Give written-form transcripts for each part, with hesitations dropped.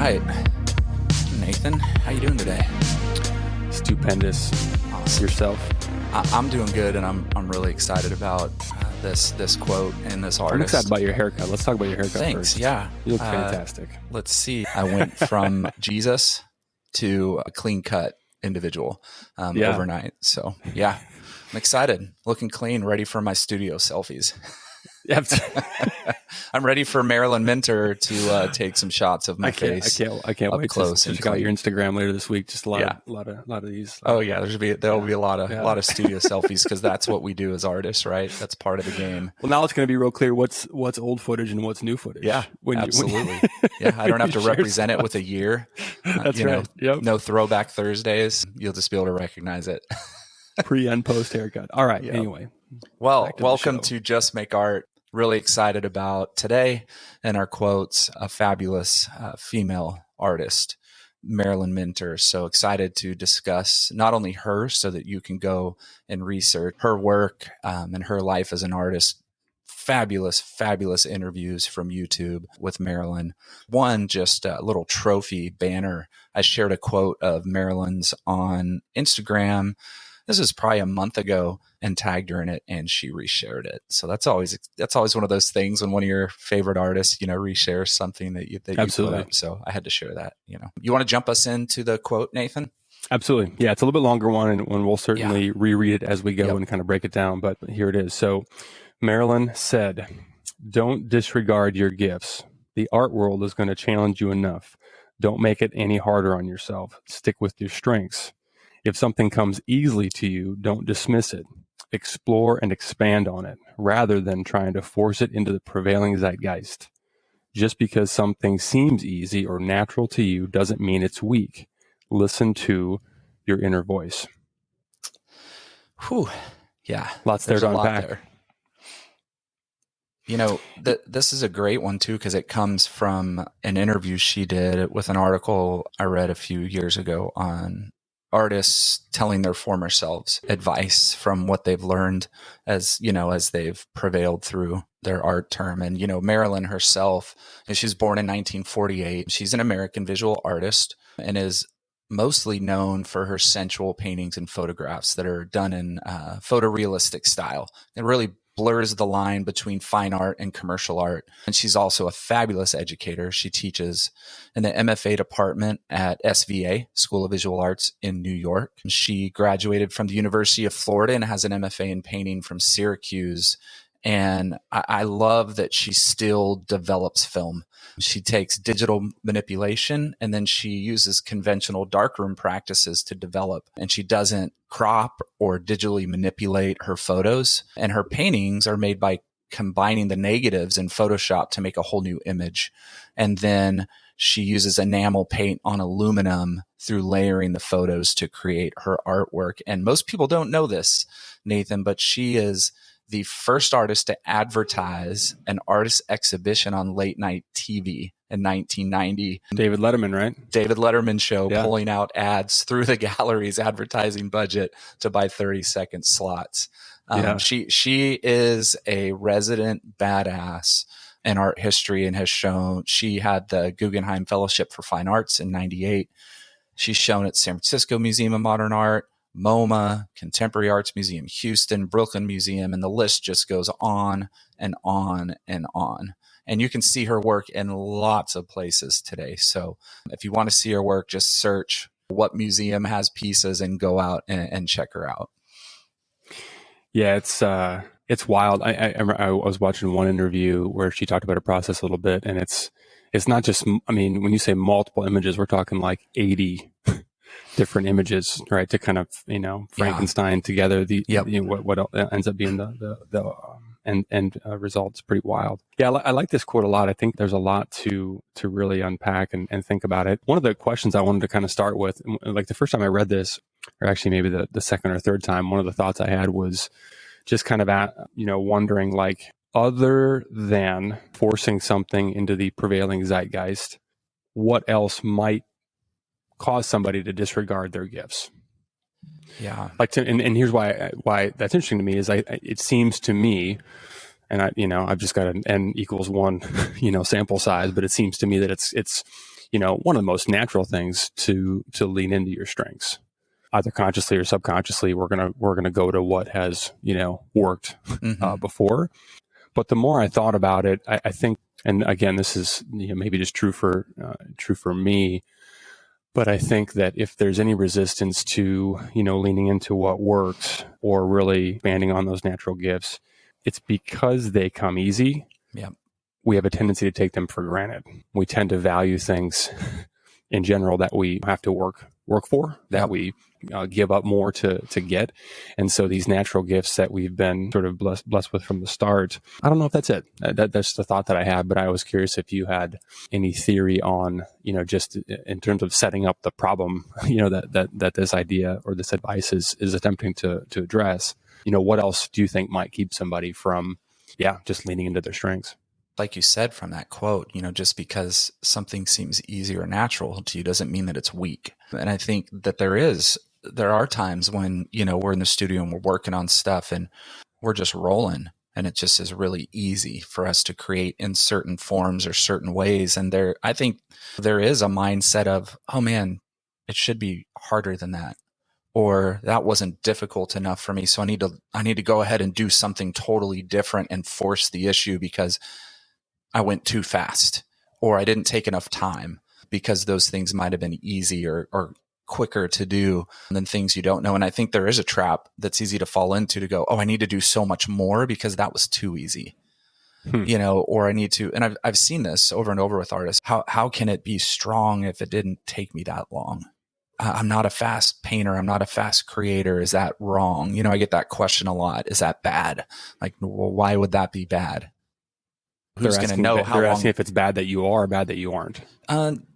right. Nathan, how you doing today? Stupendous. Awesome. Yourself? I'm doing good, and I'm really excited about this quote and this artist. I'm excited about your haircut. Let's talk about your haircut Thanks. first. Yeah. You look fantastic. Let's see. I went from Jesus to a clean cut individual overnight. So yeah, I'm excited. Looking clean, ready for my studio selfies. I'm ready for Marilyn Minter to take some shots of my face. I can't wait close to check out your Instagram later this week. Just a lot of these. Oh yeah, there'll be a lot of studio selfies because that's what we do as artists, right? That's part of the game. Well, now it's going to be real clear what's old footage and what's new footage. Yeah, absolutely. I don't have to represent it with a year. That's right. Yep. No throwback Thursdays. You'll just be able to recognize it. Pre and post haircut. All right. Yep. Anyway. Well, welcome to Just Make Art. Really excited about today and our quotes, a fabulous female artist, Marilyn Minter. So excited to discuss not only her so that you can go and research her work and her life as an artist. Fabulous, fabulous interviews from YouTube with Marilyn. One, just a little trophy banner. I shared a quote of Marilyn's on Instagram. This is probably a month ago, and tagged her in it, and she reshared it. So that's always one of those things when one of your favorite artists, reshares something that you put up. So I had to share that. You want to jump us into the quote, Nathan? Absolutely. Yeah, it's a little bit longer one, and we'll certainly reread it as we go and kind of break it down. But here it is. So Marilyn said, "Don't disregard your gifts. The art world is going to challenge you enough. Don't make it any harder on yourself. Stick with your strengths. If something comes easily to you, don't dismiss it. Explore and expand on it, rather than trying to force it into the prevailing zeitgeist. Just because something seems easy or natural to you doesn't mean it's weak. Listen to your inner voice." Whew. Yeah. Lots there to unpack. This is a great one too, because it comes from an interview she did with an article I read a few years ago on artists telling their former selves advice from what they've learned as they've prevailed through their art term. And, Marilyn herself, she was born in 1948. She's an American visual artist and is mostly known for her sensual paintings and photographs that are done in photorealistic style. It really blurs the line between fine art and commercial art. And she's also a fabulous educator. She teaches in the MFA department at SVA, School of Visual Arts in New York. She graduated from the University of Florida and has an MFA in painting from Syracuse. And I love that she still develops film. She takes digital manipulation and then she uses conventional darkroom practices to develop. And she doesn't crop or digitally manipulate her photos. And her paintings are made by combining the negatives in Photoshop to make a whole new image. And then she uses enamel paint on aluminum through layering the photos to create her artwork. And most people don't know this, Nathan, but she is the first artist to advertise an artist exhibition on late night TV in 1990. David Letterman, right? David Letterman show, pulling out ads through the gallery's advertising budget to buy 30-second slots. She is a resident badass in art history and has shown. She had the Guggenheim Fellowship for Fine Arts in 98. She's shown at San Francisco Museum of Modern Art, MoMA, Contemporary Arts Museum, Houston, Brooklyn Museum, and the list just goes on and on and on. And you can see her work in lots of places today. So if you want to see her work, just search what museum has pieces and go out and check her out. Yeah, it's wild. I was watching one interview where she talked about her process a little bit, and it's not just, when you say multiple images, we're talking like 80 different images, right? To kind of, Frankenstein together what ends up being the end results. Pretty wild. Yeah. I like this quote a lot. I think there's a lot to really unpack and think about it. One of the questions I wanted to kind of start with, like the first time I read this, or actually maybe the second or third time, one of the thoughts I had was just kind of wondering, like, other than forcing something into the prevailing zeitgeist, what else might cause somebody to disregard their gifts? Yeah. And here's why that's interesting to me is it seems to me, and I've just got an n equals 1, sample size, but it seems to me that it's one of the most natural things to lean into your strengths, either consciously or subconsciously. We're gonna go to what has worked before. But the more I thought about it, I think, and again, this is maybe just true for me, but I think that if there's any resistance to leaning into what works or really expanding on those natural gifts, it's because they come easy. Yeah. We have a tendency to take them for granted. We tend to value things in general that we have to work for, that we give up more to get. And so these natural gifts that we've been sort of blessed with from the start, I don't know if that's it. That's the thought that I had, but I was curious if you had any theory on, just in terms of setting up the problem, that this idea or this advice is attempting to address. What else do you think might keep somebody from, just leaning into their strengths? Like you said from that quote, just because something seems easy or natural to you doesn't mean that it's weak. And I think that there are times when, we're in the studio and we're working on stuff and we're just rolling, and it just is really easy for us to create in certain forms or certain ways. And I think there is a mindset of, oh man, it should be harder than that. Or that wasn't difficult enough for me. So I need to go ahead and do something totally different and force the issue because I went too fast, or I didn't take enough time, because those things might have been easy or quicker to do than things you don't know. And I think there is a trap that's easy to fall into, to go, oh, I need to do so much more because that was too easy, or I need to, and I've seen this over and over with artists. How can it be strong if it didn't take me that long? I'm not a fast painter. I'm not a fast creator. Is that wrong? I get that question a lot. Is that bad? Like, well, why would that be bad? Who's going to know how long? They're asking if it's bad that you are, or bad that you aren't.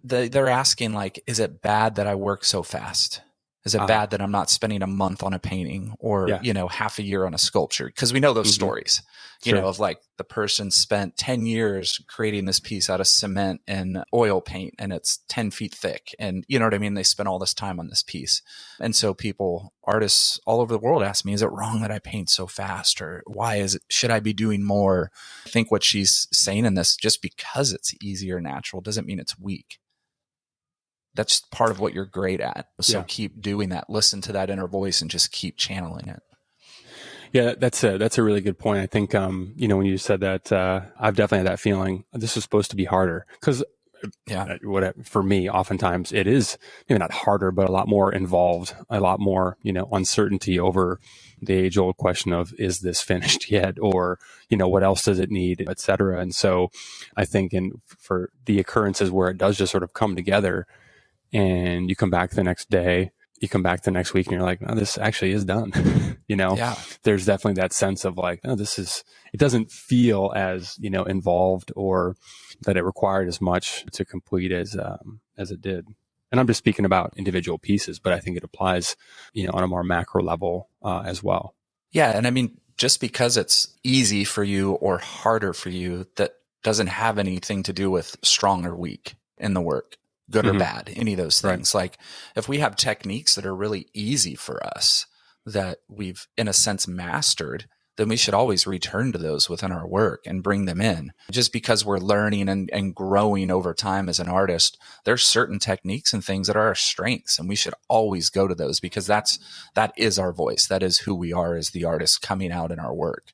They're asking, like, is it bad that I work so fast? Is it bad that I'm not spending a month on a painting or, half a year on a sculpture? Because we know those stories, of like the person spent 10 years creating this piece out of cement and oil paint, and it's 10 feet thick. And you know what I mean? They spent all this time on this piece. And so artists all over the world ask me, is it wrong that I paint so fast? Or should I be doing more? I think what she's saying in this, just because it's easy or natural doesn't mean it's weak. That's part of what you're great at. So keep doing that. Listen to that inner voice and just keep channeling it. Yeah, that's a really good point. I think, when you said that, I've definitely had that feeling. This is supposed to be harder, because for me, oftentimes it is maybe not harder, but a lot more involved, a lot more, uncertainty over the age old question of, is this finished yet? Or, what else does it need, et cetera. And so I think for the occurrences where it does just sort of come together, and you come back the next day, you come back the next week, and you're like, oh, this actually is done. There's definitely that sense of like, oh, it doesn't feel as, involved, or that it required as much to complete as it did. And I'm just speaking about individual pieces, but I think it applies, on a more macro level as well. Yeah. And I mean, just because it's easy for you or harder for you, that doesn't have anything to do with strong or weak in the work. Good or bad, any of those things. Right. Like if we have techniques that are really easy for us that we've in a sense mastered, then we should always return to those within our work and bring them in. Just because we're learning and growing over time as an artist, there's certain techniques and things that are our strengths, and we should always go to those, because that is our voice. That is who we are as the artist coming out in our work.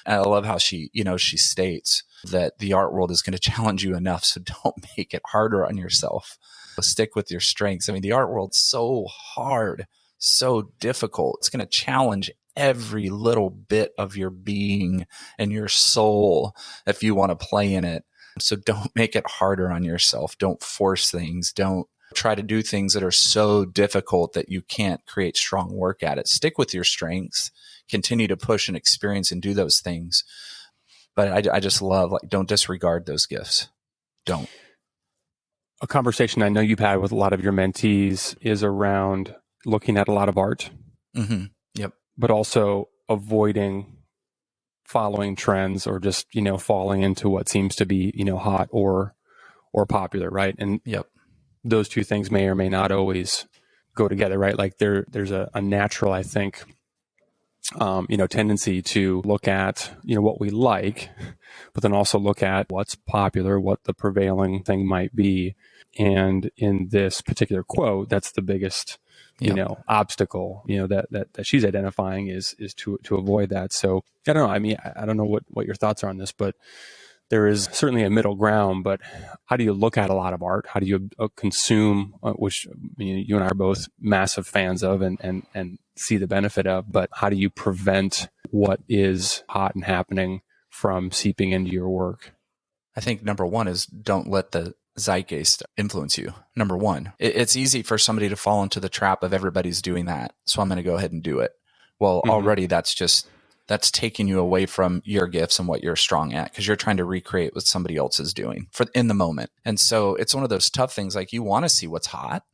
And I love how she states that the art world is going to challenge you enough, so don't make it harder on yourself. Stick with your strengths. I mean, the art world's so hard, so difficult. It's going to challenge every little bit of your being and your soul if you want to play in it. So don't make it harder on yourself. Don't force things. Don't try to do things that are so difficult that you can't create strong work at it. Stick with your strengths. Continue to push and experience and do those things. But I just love, like, don't disregard those gifts. Don't. A conversation I know you've had with a lot of your mentees is around looking at a lot of art. Mm-hmm. Yep. But also avoiding following trends, or just, falling into what seems to be, hot or popular. Right. And those two things may or may not always go together. Right. Like there's a natural, I think, tendency to look at, what we like, but then also look at what's popular, what the prevailing thing might be. And in this particular quote, that's the biggest, obstacle, that she's identifying is to avoid that. So I don't know. I mean, I don't know what your thoughts are on this, but there is certainly a middle ground. But how do you look at a lot of art? How do you consume, which you and I are both massive fans of and see the benefit of, but how do you prevent what is hot and happening from seeping into your work? I think number one is don't let the zeitgeist influence you. Number one, it's easy for somebody to fall into the trap of everybody's doing that, so I'm going to go ahead and do it. Well, already that's taking you away from your gifts and what you're strong at, because you're trying to recreate what somebody else is doing in the moment. And so it's one of those tough things. Like, you want to see what's hot.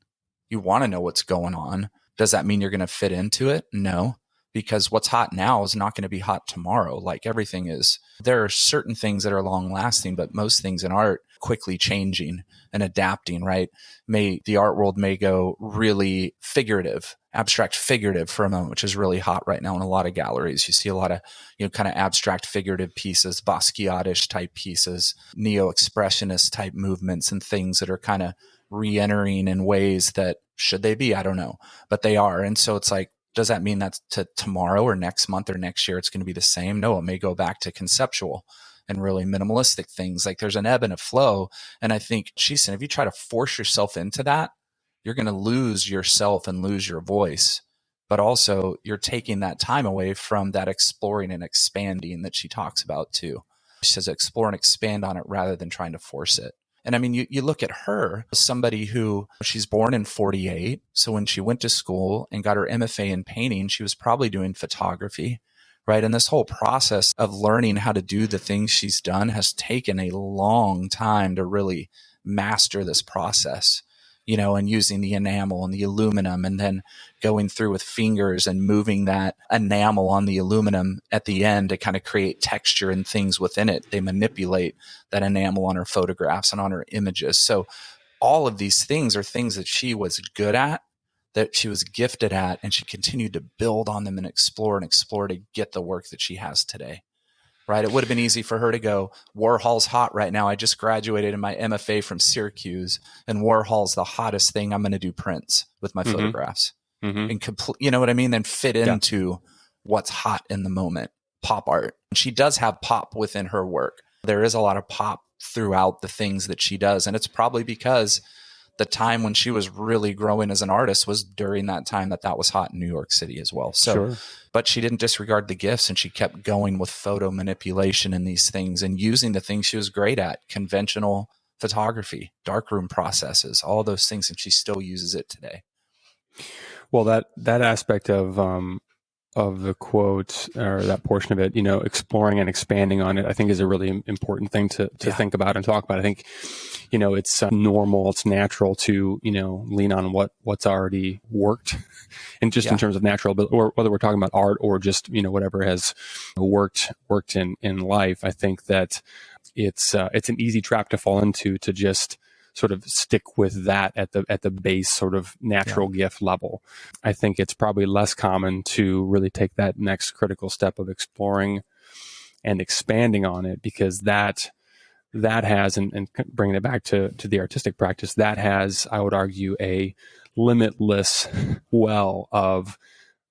You want to know what's going on. Does that mean you're going to fit into it? No, because what's hot now is not going to be hot tomorrow. Like everything is. There are certain things that are long lasting, but most things in art quickly changing and adapting, right? The art world may go really figurative, abstract figurative for a moment, which is really hot right now in a lot of galleries. You see a lot of, kind of abstract figurative pieces, Basquiat-ish type pieces, neo-expressionist type movements, and things that are kind of re-entering in ways that, should they be? I don't know, but they are. And so it's like, does that mean that to tomorrow or next month or next year it's going to be the same? No, it may go back to conceptual and really minimalistic things. Like, there's an ebb and a flow. And I think she's saying, if you try to force yourself into that, you're going to lose yourself and lose your voice. But also you're taking that time away from that exploring and expanding that she talks about too. She says explore and expand on it rather than trying to force it. And I mean, you look at her, somebody who, she's born in 48. So when she went to school and got her MFA in painting, she was probably doing photography, right? And this whole process of learning how to do the things she's done has taken a long time to really master this process, and using the enamel and the aluminum, and then going through with fingers and moving that enamel on the aluminum at the end to kind of create texture and things within it. They manipulate that enamel on her photographs and on her images. So all of these things are things that she was good at, that she was gifted at, and she continued to build on them and explore to get the work that she has today. Right? It would have been easy for her to go, Warhol's hot right now. I just graduated in my MFA from Syracuse, and Warhol's the hottest thing. I'm going to do prints with my photographs and you know what I mean? Then fit into what's hot in the moment, pop art. And she does have pop within her work. There is a lot of pop throughout the things that she does. And it's probably because the time when she was really growing as an artist was during that time that was hot in New York City as well. So, But she didn't disregard the gifts, and she kept going with photo manipulation and these things and using the things she was great at, conventional photography, darkroom processes, all those things. And she still uses it today. Well, that aspect of the quote, or that portion of it, exploring and expanding on it, I think is a really important thing to think about and talk about. I think, it's normal, it's natural to, lean on what's already worked, and just in terms of natural, or whether we're talking about art or just, whatever has worked in life. I think that it's an easy trap to fall into, to just sort of stick with that at the base sort of natural gift level. I think it's probably less common to really take that next critical step of exploring and expanding on it, because that has, and bringing it back to the artistic practice, that has, I would argue, a limitless well of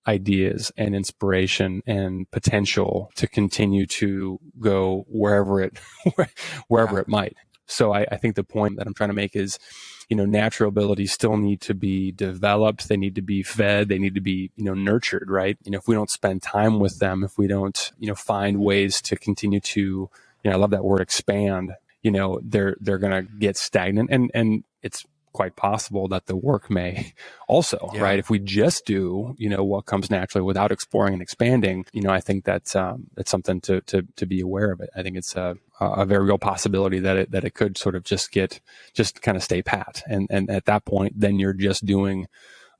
ideas and inspiration and potential to continue to go wherever it might. So I think the point that I'm trying to make is, natural abilities still need to be developed. They need to be fed. They need to be, nurtured, right? If we don't spend time with them, if we don't, find ways to continue to, I love that word, expand, they're going to get stagnant, and it's quite possible that the work may also, right? If we just do, what comes naturally without exploring and expanding, I think that's something to be aware of it. I think it's a very real possibility that it could sort of just kind of stay pat. And at that point, then you're just doing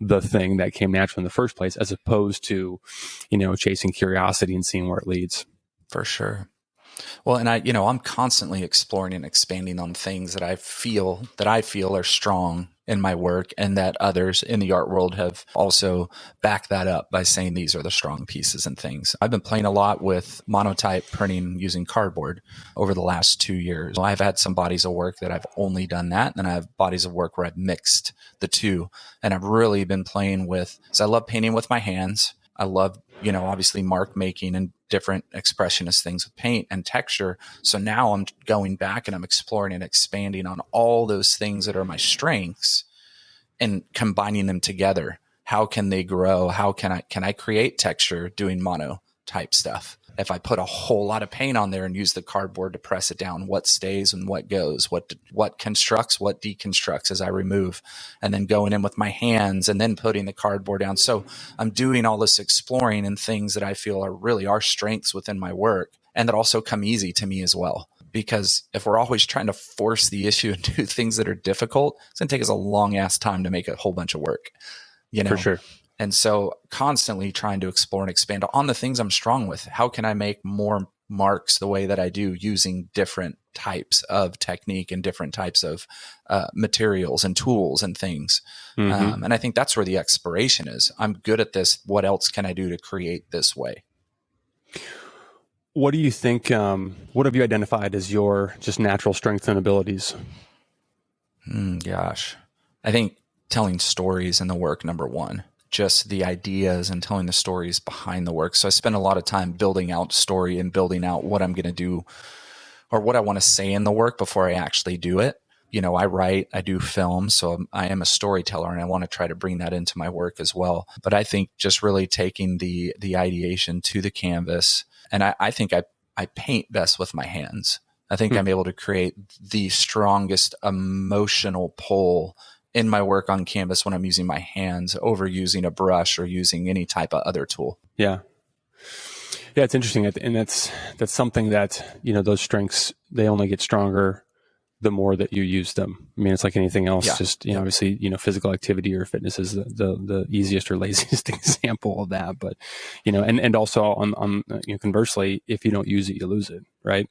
the thing that came natural in the first place, as opposed to, chasing curiosity and seeing where it leads. For sure. Well, and I'm constantly exploring and expanding on things that I feel are strong in my work, and that others in the art world have also backed that up by saying these are the strong pieces and things. I've been playing a lot with monotype printing using cardboard over the last 2 years. I've had some bodies of work that I've only done that, and I have bodies of work where I've mixed the two, and I've really been playing with. So I love painting with my hands. I love, obviously mark making and different expressionist things with paint and texture. So now I'm going back and I'm exploring and expanding on all those things that are my strengths and combining them together. How can they grow? How can I create texture doing mono type stuff? If I put a whole lot of paint on there and use the cardboard to press it down, what stays and what goes, what constructs, what deconstructs as I remove, and then going in with my hands and then putting the cardboard down. So I'm doing all this exploring and things that I feel are really our strengths within my work, and that also come easy to me as well. Because if we're always trying to force the issue and do things that are difficult, it's going to take us a long ass time to make a whole bunch of work, For sure. And so constantly trying to explore and expand on the things I'm strong with. How can I make more marks the way that I do using different types of technique and different types of materials and tools and things. Mm-hmm. And I think that's where the exploration is. I'm good at this. What else can I do to create this way? What do you think, what have you identified as your just natural strengths and abilities? Gosh, I think telling stories in the work, number one. Just the ideas and telling the stories behind the work. So I spend a lot of time building out story and building out what I'm going to do or what I want to say in the work before I actually do it. I write, I do film, so I am a storyteller, and I want to try to bring that into my work as well. But I think just really taking the ideation to the canvas, and I think I paint best with my hands. I think I'm able to create the strongest emotional pull in my work on canvas when I'm using my hands over using a brush or using any type of other tool. Yeah. Yeah, it's interesting. And that's something that, those strengths, they only get stronger the more that you use them. I mean, it's like anything else. Yeah. Just, obviously, physical activity or fitness is the easiest or laziest example of that. But, and also on conversely, if you don't use it, you lose it, right?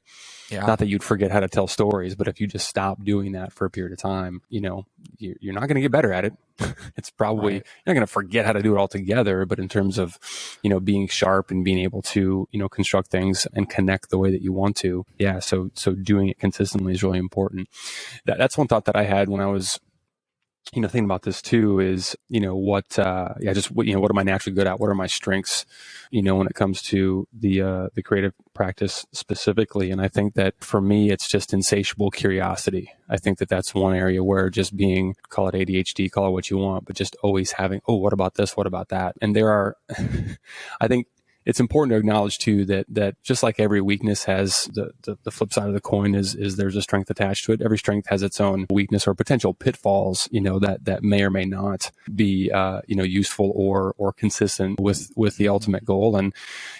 Yeah. Not that you'd forget how to tell stories, but if you just stop doing that for a period of time, you're not going to get better at it. It's probably, You're not going to forget how to do it altogether, but in terms of, being sharp and being able to, construct things and connect the way that you want to. Yeah. So doing it consistently is really important. That's one thought that I had when I was, thinking about this too is, what am I naturally good at? What are my strengths, when it comes to the creative practice specifically? And I think that for me, it's just insatiable curiosity. I think that that's one area where just being, call it ADHD, call it what you want, but just always having, oh, what about this? What about that? And there are, I think, it's important to acknowledge too that just like every weakness has the flip side of the coin is there's a strength attached to it. Every strength has its own weakness or potential pitfalls, that may or may not be useful or consistent with the ultimate goal. And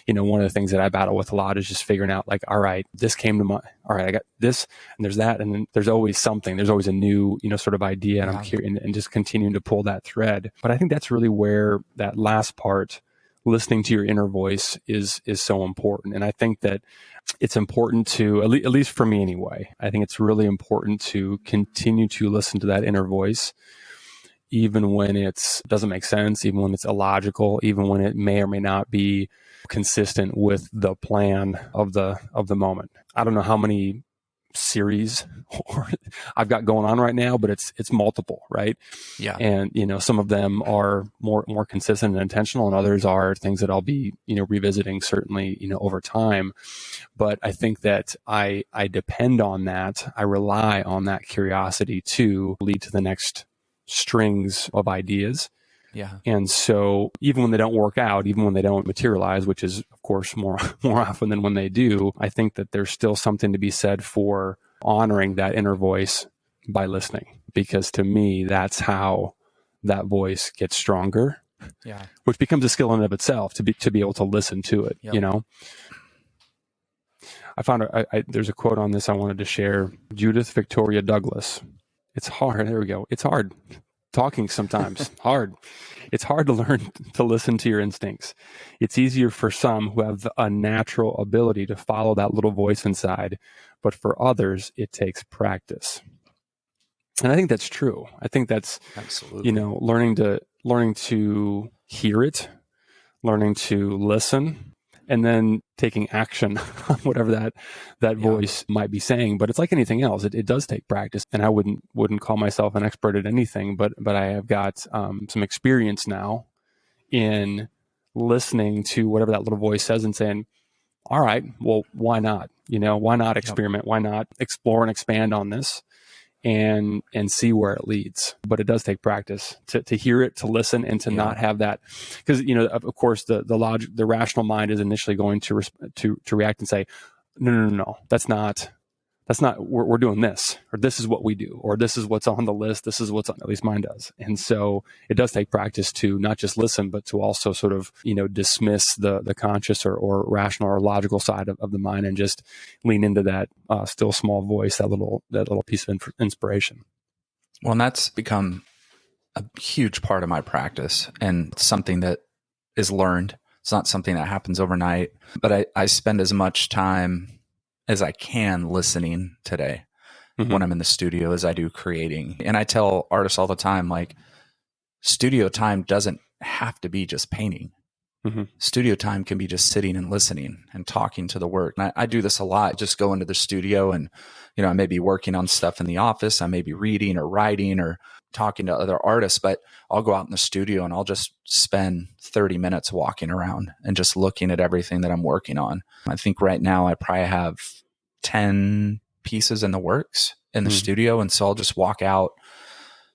one of the things that I battle with a lot is just figuring out like, all right, this came to mind. All right, I got this, and there's that, and then there's always something. There's always a new sort of idea, and I'm curious and just continuing to pull that thread. But I think that's really where that last part, listening to your inner voice, is so important. And I think that it's important to, at least for me anyway, I think it's really important to continue to listen to that inner voice, even when it doesn't make sense, even when it's illogical, even when it may or may not be consistent with the plan of the moment. I don't know how many series I've got going on right now, but it's multiple, right? Yeah. And some of them are more consistent and intentional, and others are things that I'll be revisiting certainly over time. But I think that I depend on that. I rely on that curiosity to lead to the next strings of ideas. Yeah. And so even when they don't work out, even when they don't materialize, which is of course more often than when they do, I think that there's still something to be said for honoring that inner voice by listening, because to me, that's how that voice gets stronger. Yeah. Which becomes a skill in and of itself to be able to listen to it. Yep. I found there's a quote on this I wanted to share. Judith Victoria Douglas. It's hard. There we go. It's hard. talking sometimes. Hard. It's hard to learn to listen to your instincts. It's easier for some who have a natural ability to follow that little voice inside, but for others, it takes practice. And I think that's true. I think that's, Absolutely. learning to hear it, learning to listen, and then taking action on whatever that voice might be saying. But it's like anything else. It does take practice. And I wouldn't call myself an expert at anything, but I have got some experience now in listening to whatever that little voice says and saying, all right, well, why not? Why not experiment? Why not explore and expand on this and see where it leads? But it does take practice to hear it, to listen, and to not have that, because of course the rational mind is initially going to react and say, no, that's not we're doing this, or this is what we do, or this is what's on the list, this is what's on, at least mine does. And so it does take practice to not just listen, but to also sort of dismiss the conscious or rational or logical side of the mind and just lean into that still small voice, that little piece of inspiration. Well, and that's become a huge part of my practice, and something that is learned. It's not something that happens overnight, but I spend as much time as I can listening today when I'm in the studio as I do creating. And I tell artists all the time, like, studio time doesn't have to be just painting. Studio time can be just sitting and listening and talking to the work. And I do this a lot. Just go into the studio and, I may be working on stuff in the office. I may be reading or writing or talking to other artists, but I'll go out in the studio and I'll just spend 30 minutes walking around and just looking at everything that I'm working on. I think right now I probably have 10 pieces in the works in the studio. And so I'll just walk out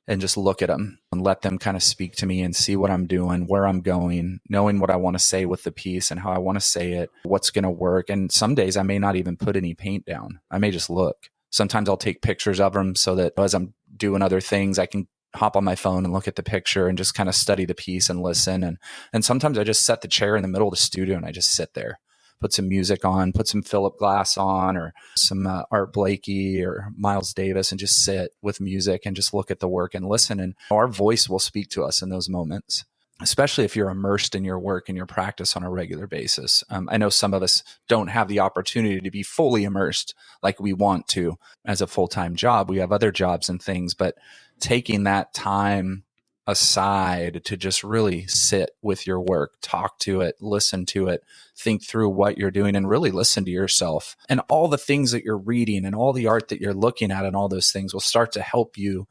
and just look at them and let them kind of speak to me and see what I'm doing, where I'm going, knowing what I want to say with the piece and how I want to say it, what's going to work. And some days I may not even put any paint down. I may just look. Sometimes I'll take pictures of them so that as I'm doing other things, I can hop on my phone and look at the picture and just kind of study the piece and listen. And sometimes I just set the chair in the middle of the studio and I just sit there, put some music on, put some Philip Glass on or some Art Blakey or Miles Davis, and just sit with music and just look at the work and listen. And our voice will speak to us in those moments, especially if you're immersed in your work and your practice on a regular basis. I know some of us don't have the opportunity to be fully immersed like we want to as a full-time job. We have other jobs and things, but taking that time aside to just really sit with your work, talk to it, listen to it, think through what you're doing, and really listen to yourself. And all the things that you're reading and all the art that you're looking at and all those things will start to help you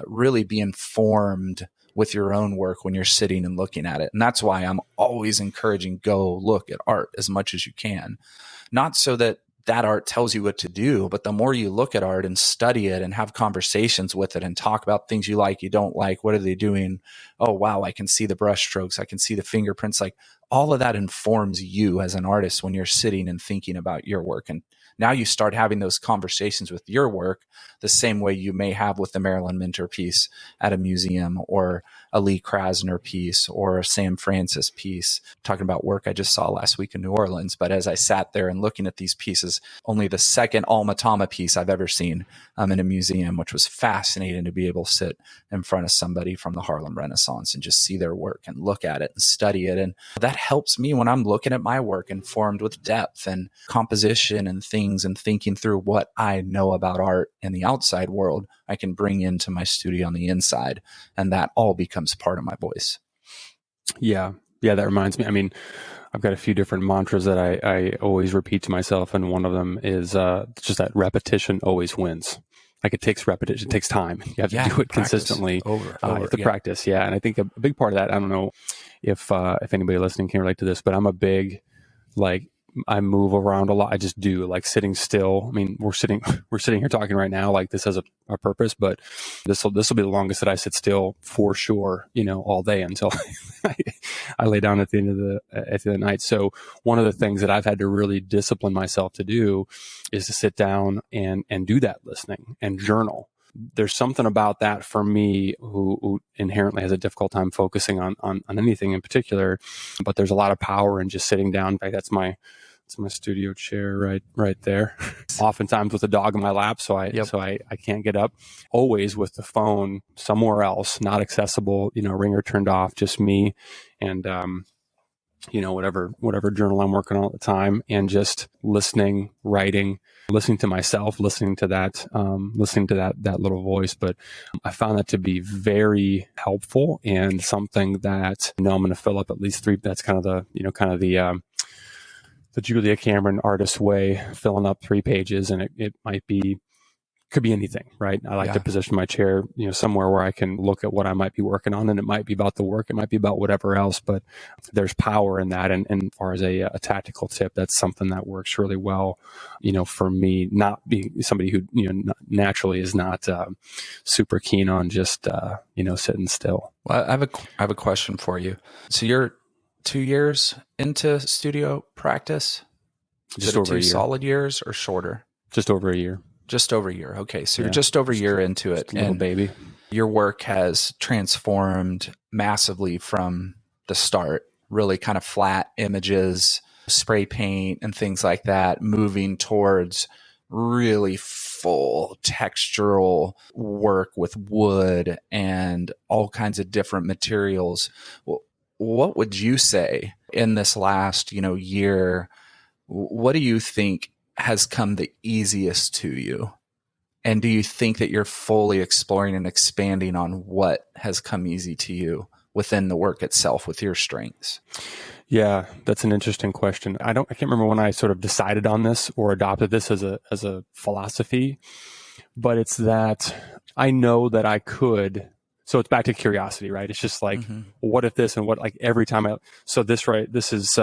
really be informed with your own work when you're sitting and looking at it. And that's why I'm always encouraging, go look at art as much as you can. Not so that art tells you what to do, but the more you look at art and study it and have conversations with it and talk about things you like, you don't like, what are they doing? Oh, wow, I can see the brush strokes. I can see the fingerprints. Like, all of that informs you as an artist when you're sitting and thinking about your work. And now you start having those conversations with your work the same way you may have with the Marilyn Minter piece at a museum, or a Lee Krasner piece, or a Sam Francis piece. Talking about work I just saw last week in New Orleans. But as I sat there and looking at these pieces, only the second Alma-Tama piece I've ever seen in a museum, which was fascinating to be able to sit in front of somebody from the Harlem Renaissance and just see their work and look at it and study it. And that helps me when I'm looking at my work, informed with depth and composition and things, and thinking through what I know about art in the outside world I can bring into my studio on the inside. And that all becomes part of my voice. Yeah, that reminds me. I mean, I've got a few different mantras that I always repeat to myself. And one of them is just that repetition always wins. Like, it takes repetition, it takes time. You have to do it consistently. Over, you have to practice. Yeah. And I think a big part of that, I don't know if anybody listening can relate to this, but I'm a big, like, I move around a lot. I just do, like, sitting still. I mean, we're sitting here talking right now, like, this has a purpose, but this will be the longest that I sit still for sure, all day until I lay down at the end of the night. So one of the things that I've had to really discipline myself to do is to sit down and do that listening and journal. There's something about that for me who inherently has a difficult time focusing on anything in particular, but there's a lot of power in just sitting down. In fact, that's my It's my studio chair right there. Oftentimes with a dog in my lap, so I can't get up. Always with the phone somewhere else, not accessible. Ringer turned off, just me, and whatever journal I'm working on at the time, and just listening, writing, listening to myself, listening to that little voice. But I found that to be very helpful and something that I'm going to fill up at least 3. That's kind of the Julia Cameron artist way, filling up 3 pages, and it could be anything, right? I like to position my chair, somewhere where I can look at what I might be working on, and it might be about the work, it might be about whatever else, but there's power in that. And as far as a tactical tip, that's something that works really well, for me, not being somebody who, naturally is not super keen on just, sitting still. Well, I have a question for you. So you're 2 years into studio practice? Just over a year. Solid years or shorter? Just over a year. Just over a year. Okay. So you're just over a year into it. Little baby. Your work has transformed massively from the start, really kind of flat images, spray paint and things like that, moving towards really full textural work with wood and all kinds of different materials. Well, what would you say in this last, year? What do you think has come the easiest to you? And do you think that you're fully exploring and expanding on what has come easy to you within the work itself with your strengths? Yeah, that's an interesting question. I can't remember when I sort of decided on this or adopted this as a philosophy, but it's that I know that I could. So it's back to curiosity, right? It's just like, what if this, and what, like every time this is,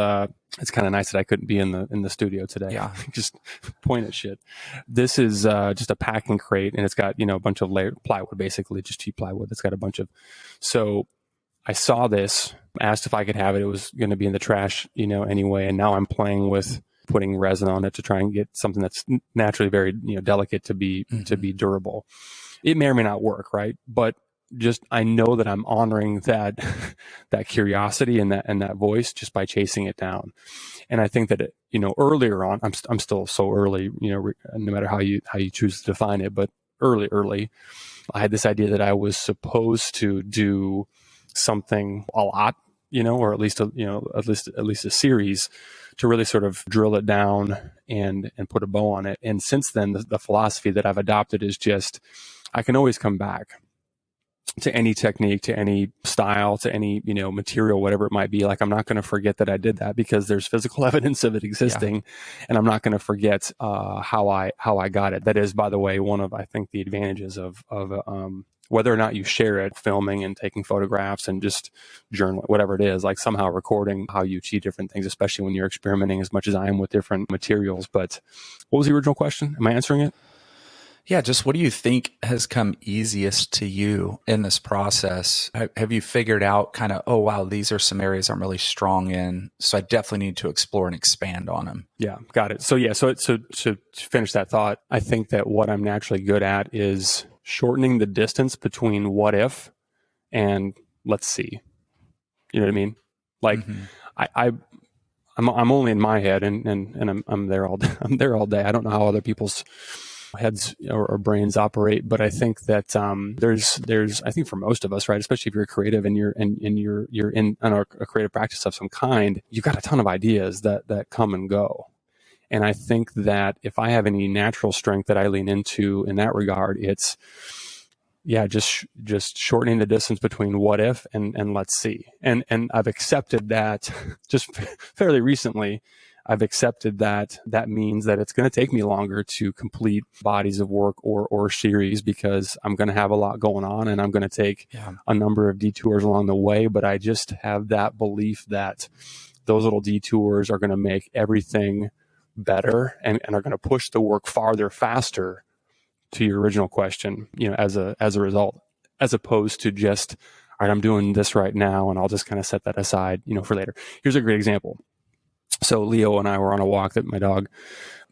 it's kind of nice that I couldn't be in the studio today. Yeah. Just point at shit. This is, just a packing crate, and it's got, a bunch of plywood, basically just cheap plywood. It's got a bunch of, so I saw this, asked if I could have it. It was going to be in the trash, anyway. And now I'm playing with putting resin on it to try and get something that's naturally very, delicate to be durable. It may or may not work, right? But just, I know that I'm honoring that curiosity and that voice just by chasing it down. And I think that earlier on, I'm still so early, no matter how you choose to define it, but early, I had this idea that I was supposed to do something a lot, or at least a series, to really sort of drill it down and put a bow on it. And since then, the philosophy that I've adopted is just, I can always come back to any technique, to any style, to any, material, whatever it might be. Like, I'm not going to forget that I did that, because there's physical evidence of it existing, and I'm not going to forget how I got it. That is, by the way, one of, I think, the advantages of whether or not you share it, filming and taking photographs and just journaling, whatever it is, like somehow recording how you achieve different things, especially when you're experimenting as much as I am with different materials. But what was the original question? Am I answering it? Yeah, just what do you think has come easiest to you in this process? Have you figured out kind of, oh, wow, these are some areas I'm really strong in, so I definitely need to explore and expand on them? Yeah, got it. So to finish that thought, I think that what I'm naturally good at is shortening the distance between what if and let's see. You know what I mean? Like, I'm only in my head, and I'm there all day. I'm there all day. I don't know how other people's heads or brains operate, but I think that there's I think for most of us, right, especially if you're creative and you're in a creative practice of some kind, you've got a ton of ideas that come and go. And I think that if I have any natural strength that I lean into in that regard, it's just shortening the distance between what if and let's see. And I've accepted that just fairly recently. I've accepted that means that it's going to take me longer to complete bodies of work or series, because I'm going to have a lot going on, and I'm going to take a number of detours along the way. But I just have that belief that those little detours are going to make everything better and are going to push the work farther, faster, to your original question, as a result, as opposed to just, all right, I'm doing this right now, and I'll just kind of set that aside, for later. Here's a great example. So Leo and I were on a walk, that my dog,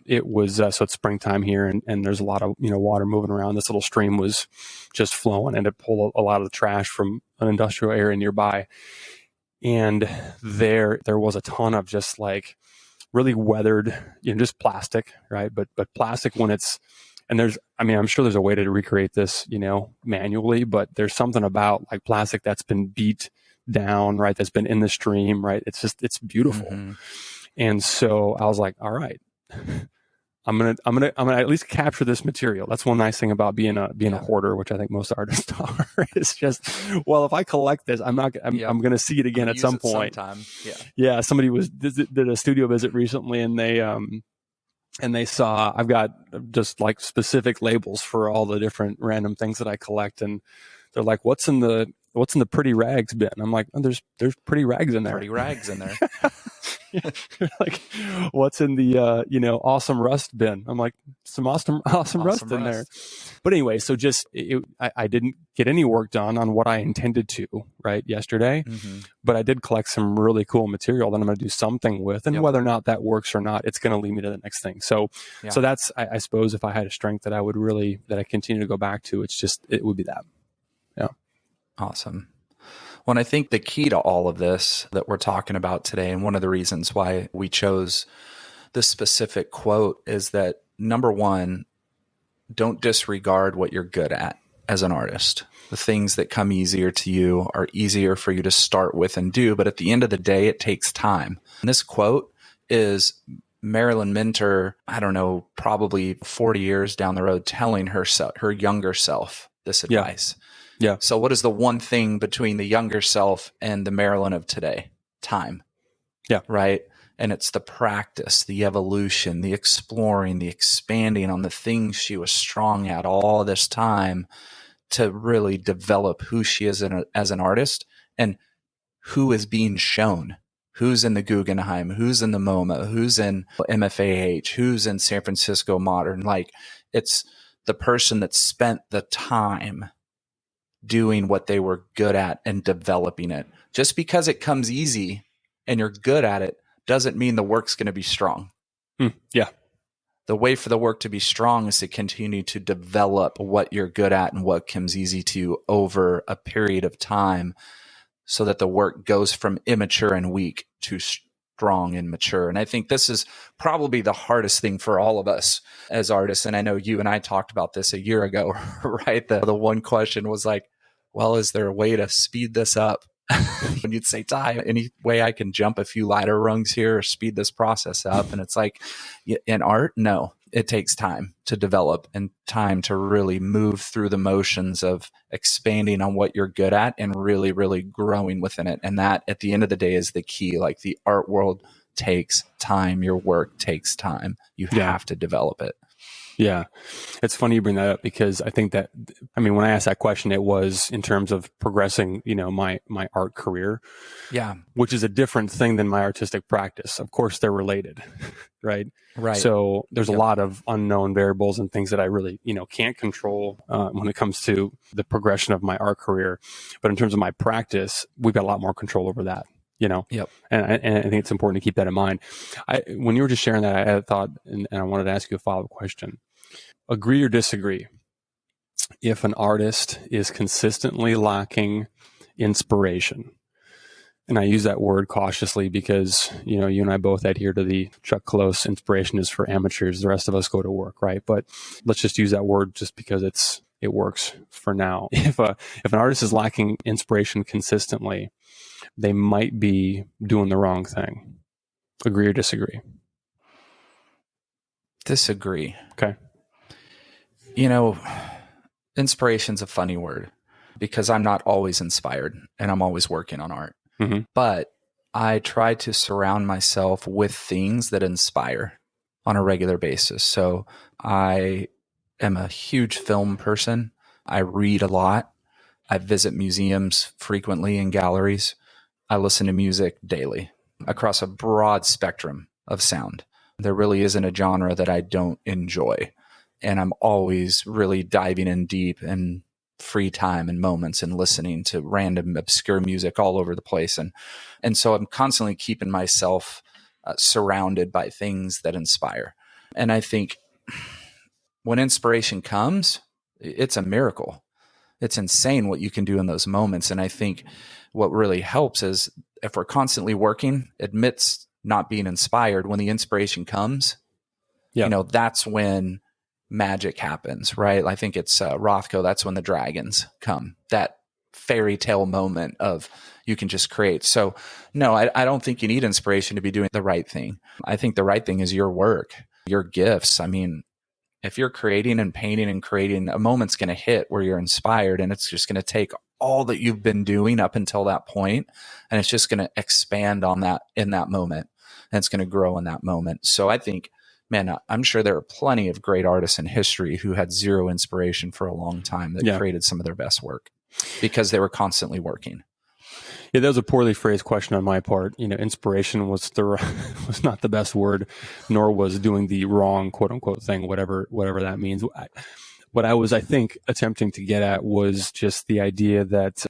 it was, so it's springtime here, and there's a lot of, water moving around. This little stream was just flowing, and it pulled a lot of the trash from an industrial area nearby. And there was a ton of just like really weathered, just plastic, right? But plastic when it's, and I'm sure there's a way to recreate this, manually, but there's something about like plastic that's been beat down, right? That's been in the stream, right? It's beautiful. Mm-hmm. And so I was like, all right, I'm gonna at least capture this material. That's one nice thing about being a hoarder, which I think most artists are. It's just, well, if I collect this, I'm gonna see it again at some point. Sometime. Yeah. Somebody did a studio visit recently, and they saw I've got just like specific labels for all the different random things that I collect, and they're like, "What's in the pretty rags bin?" I'm like, oh, "There's pretty rags in there." Pretty rags in there. Like, what's in the awesome rust bin? I'm like, some awesome rust in there. But anyway, so just I didn't get any work done on what I intended to right yesterday, but I did collect some really cool material that I'm going to do something with, and whether or not that works or not, it's going to lead me to the next thing. So that's I suppose if I had a strength that I continue to go back to, it would be that. Yeah. Awesome. Well, and I think the key to all of this that we're talking about today, and one of the reasons why we chose this specific quote, is that number one, don't disregard what you're good at as an artist. The things that come easier to you are easier for you to start with and do, but at the end of the day, it takes time. And this quote is Marilyn Minter, I don't know, probably 40 years down the road, telling her younger self this advice. Yeah. So what is the one thing between the younger self and the Marilyn of today? Time. Yeah. Right. And it's the practice, the evolution, the exploring, the expanding on the things she was strong at all this time to really develop who she is as an artist and who is being shown. Who's in the Guggenheim? Who's in the MoMA? Who's in MFAH? Who's in San Francisco Modern? Like, it's the person that spent the time doing what they were good at and developing it. Just because it comes easy and you're good at it doesn't mean the work's going to be strong. Yeah. The way for the work to be strong is to continue to develop what you're good at and what comes easy to you over a period of time so that the work goes from immature and weak to strong and mature. And I think this is probably the hardest thing for all of us as artists. And I know you and I talked about this a year ago, right? The one question was like, well, is there a way to speed this up? When you'd say, Ty, any way I can jump a few ladder rungs here or speed this process up? And it's like, in art, no, it takes time to develop and time to really move through the motions of expanding on what you're good at and really, really growing within it. And that at the end of the day is the key. Like, the art world takes time. Your work takes time. You have to develop it. Yeah. It's funny you bring that up because I think that, when I asked that question, it was in terms of progressing, my art career. Yeah. Which is a different thing than my artistic practice. Of course, they're related, right? Right. So there's a lot of unknown variables and things that I really, can't control when it comes to the progression of my art career. But in terms of my practice, we've got a lot more control over that. Yep. And I think it's important to keep that in mind. When you were just sharing that, I had thought, and I wanted to ask you a follow-up question. Agree or disagree? If an artist is consistently lacking inspiration, and I use that word cautiously because, you and I both adhere to the Chuck Close, inspiration is for amateurs. The rest of us go to work, right? But let's just use that word just because it works for now. If an artist is lacking inspiration consistently, they might be doing the wrong thing. Agree or disagree? Disagree. Okay. Inspiration's a funny word because I'm not always inspired and I'm always working on art. Mm-hmm. But I try to surround myself with things that inspire on a regular basis. So I am a huge film person. I read a lot. I visit museums frequently and galleries. I listen to music daily across a broad spectrum of sound. There really isn't a genre that I don't enjoy. And I'm always really diving in deep in free time and moments and listening to random obscure music all over the place. And so I'm constantly keeping myself surrounded by things that inspire. And I think when inspiration comes, it's a miracle. It's insane what you can do in those moments. And I think what really helps is if we're constantly working amidst not being inspired, when the inspiration comes, that's when magic happens, right? I think it's Rothko. That's when the dragons come, that fairy tale moment of you can just create. So no, I don't think you need inspiration to be doing the right thing. I think the right thing is your work, your gifts. I mean, if you're creating and painting and creating, a moment's going to hit where you're inspired, and it's just going to take all that you've been doing up until that point, and it's just going to expand on that in that moment, and it's going to grow in that moment. So I think, man, I'm sure there are plenty of great artists in history who had zero inspiration for a long time that created some of their best work because they were constantly working. Yeah, that was a poorly phrased question on my part. Inspiration was not the best word, nor was doing the wrong quote unquote thing, whatever that means. What I was, I think, attempting to get at was just the idea that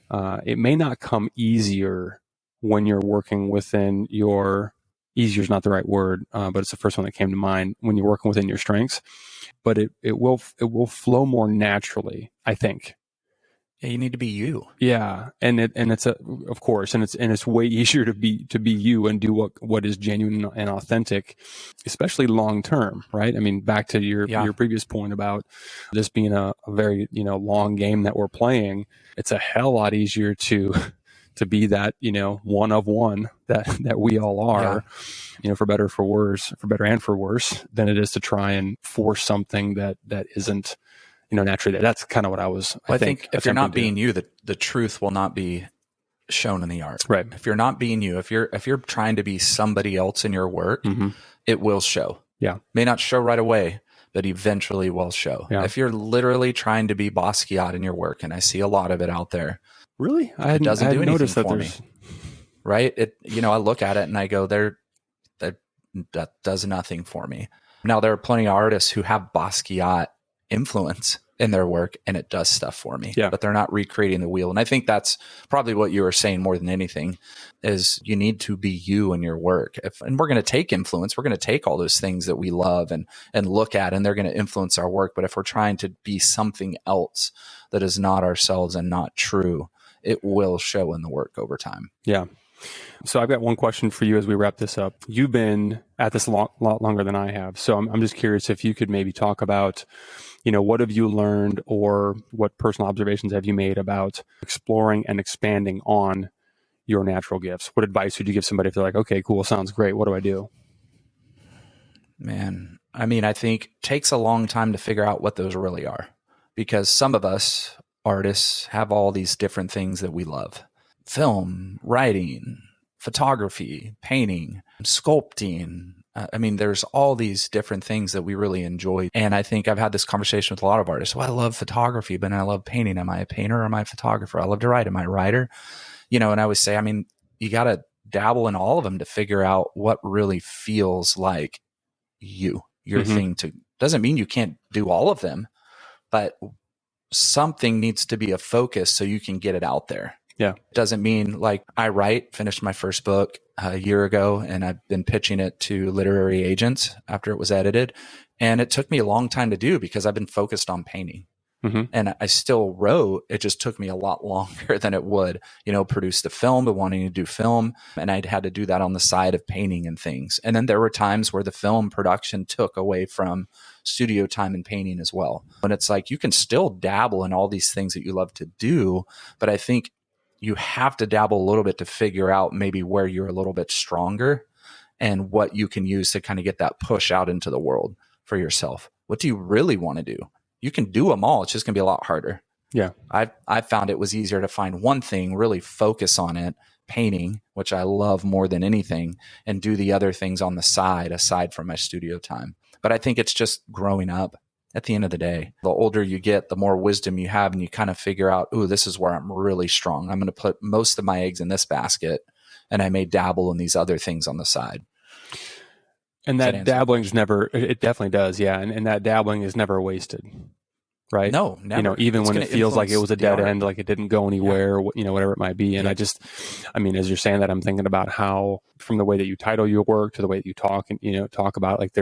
it may not come easier when you're working within your, easier is not the right word, but it's the first one that came to mind, when you're working within your strengths, but it will flow more naturally, I think. Yeah, you need to be you. Yeah, and it's of course, and it's way easier to be you and do what is genuine and authentic, especially long term, right? I mean, back to your previous point about this being a very long game that we're playing. It's a hell lot easier to be that one of one that we all are, for better and for worse, than it is to try and force something that isn't naturally there. That's kind of what I was. I think if you're not being you, the truth will not be shown in the art. Right. If you're not being you, if you're trying to be somebody else in your work, it will show. Yeah. May not show right away, but eventually will show. Yeah. If you're literally trying to be Basquiat in your work, and I see a lot of it out there. Really? It doesn't do anything for me. Right? I look at it and I go, that does nothing for me. Now, there are plenty of artists who have Basquiat influence in their work, and it does stuff for me, but they're not recreating the wheel. And I think that's probably what you were saying more than anything, is you need to be you in your work. And we're going to take influence. We're going to take all those things that we love and look at, and they're going to influence our work. But if we're trying to be something else that is not ourselves and not true, it will show in the work over time. Yeah. So I've got one question for you as we wrap this up. You've been at this a lot longer than I have. So I'm just curious if you could maybe talk about, what have you learned, or what personal observations have you made about exploring and expanding on your natural gifts? What advice would you give somebody if they're like, okay, cool, sounds great, what do I do? Man, I mean, I think it takes a long time to figure out what those really are, because some of us artists have all these different things that we love. Film, writing, photography, painting, sculpting. I mean, there's all these different things that we really enjoy. And I think I've had this conversation with a lot of artists. Well, I love photography, but I love painting. Am I a painter or am I a photographer? I love to write. Am I a writer? And I always say, I mean, you got to dabble in all of them to figure out what really feels like your thing. Doesn't mean you can't do all of them, but something needs to be a focus so you can get it out there. Yeah. Doesn't mean like finished my first book a year ago, and I've been pitching it to literary agents after it was edited. And it took me a long time to do because I've been focused on painting. And I still wrote. It just took me a lot longer than it would, produce the film, but wanting to do film. And I'd had to do that on the side of painting and things. And then there were times where the film production took away from studio time and painting as well. And it's like, you can still dabble in all these things that you love to do, but I think you have to dabble a little bit to figure out maybe where you're a little bit stronger and what you can use to kind of get that push out into the world for yourself. What do you really want to do? You can do them all. It's just going to be a lot harder. Yeah. I found it was easier to find one thing, really focus on it, painting, which I love more than anything, and do the other things on the side, aside from my studio time. But I think it's just growing up. At the end of the day, the older you get, the more wisdom you have, and you kind of figure out, ooh, this is where I'm really strong. I'm going to put most of my eggs in this basket, and I may dabble in these other things on the side. And that dabbling is never, it definitely does. Yeah. And that dabbling is never wasted, right? No, never. Even when it feels like it was a dead end, like it didn't go anywhere, whatever it might be. And as you're saying that, I'm thinking about how, from the way that you title your work to the way that you talk and, talk about, like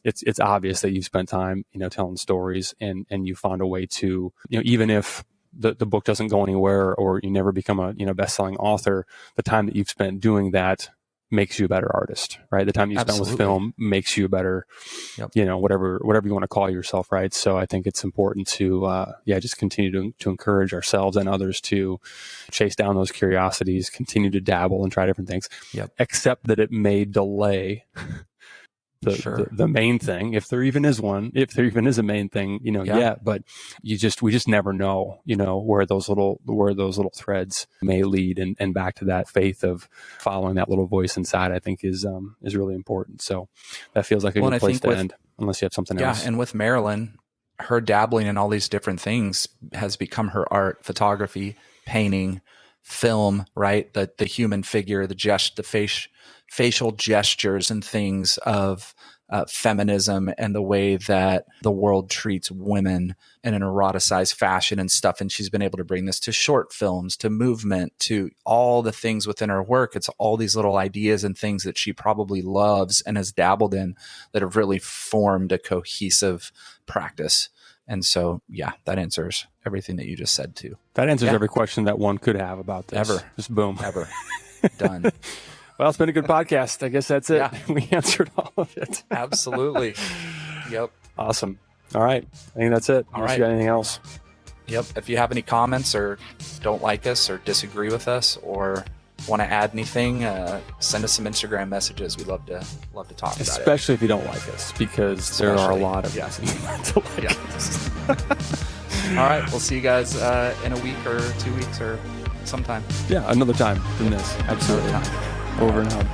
it's obvious that you've spent time, telling stories and you found a way to, even if the book doesn't go anywhere or you never become a, best-selling author, the time that you've spent doing that makes you a better artist, right? The time you spend with film makes you a better, whatever you want to call yourself, right? So I think it's important to, just continue to encourage ourselves and others to chase down those curiosities, continue to dabble and try different things, except that it may delay the main thing, if there even is a main thing, but we just never know, where those little threads may lead, and back to that faith of following that little voice inside, I think is really important. So that feels like a good place to end, unless you have something else. Yeah. And with Marilyn, her dabbling in all these different things has become her art: photography, painting, film, right? The human figure, the facial gestures and things of feminism, and the way that the world treats women in an eroticized fashion and stuff. And she's been able to bring this to short films, to movement, to all the things within her work. It's all these little ideas and things that she probably loves and has dabbled in that have really formed a cohesive practice. And so, that answers everything that you just said too. That answers every question that one could have about this. Ever. Just boom. Ever. Done. Well, it's been a good podcast. I guess that's it. Yeah. We answered all of it. Absolutely. Yep. Awesome. All right. I think that's it. Unless you got anything else. Yep. If you have any comments or don't like us or disagree with us or want to add anything, send us some Instagram messages. We'd love to talk about it. Especially if you don't like us, because there are a lot of reasons to like us. All right. We'll see you guys in a week or 2 weeks or sometime. Yeah, another time than this. Absolutely. Over and out.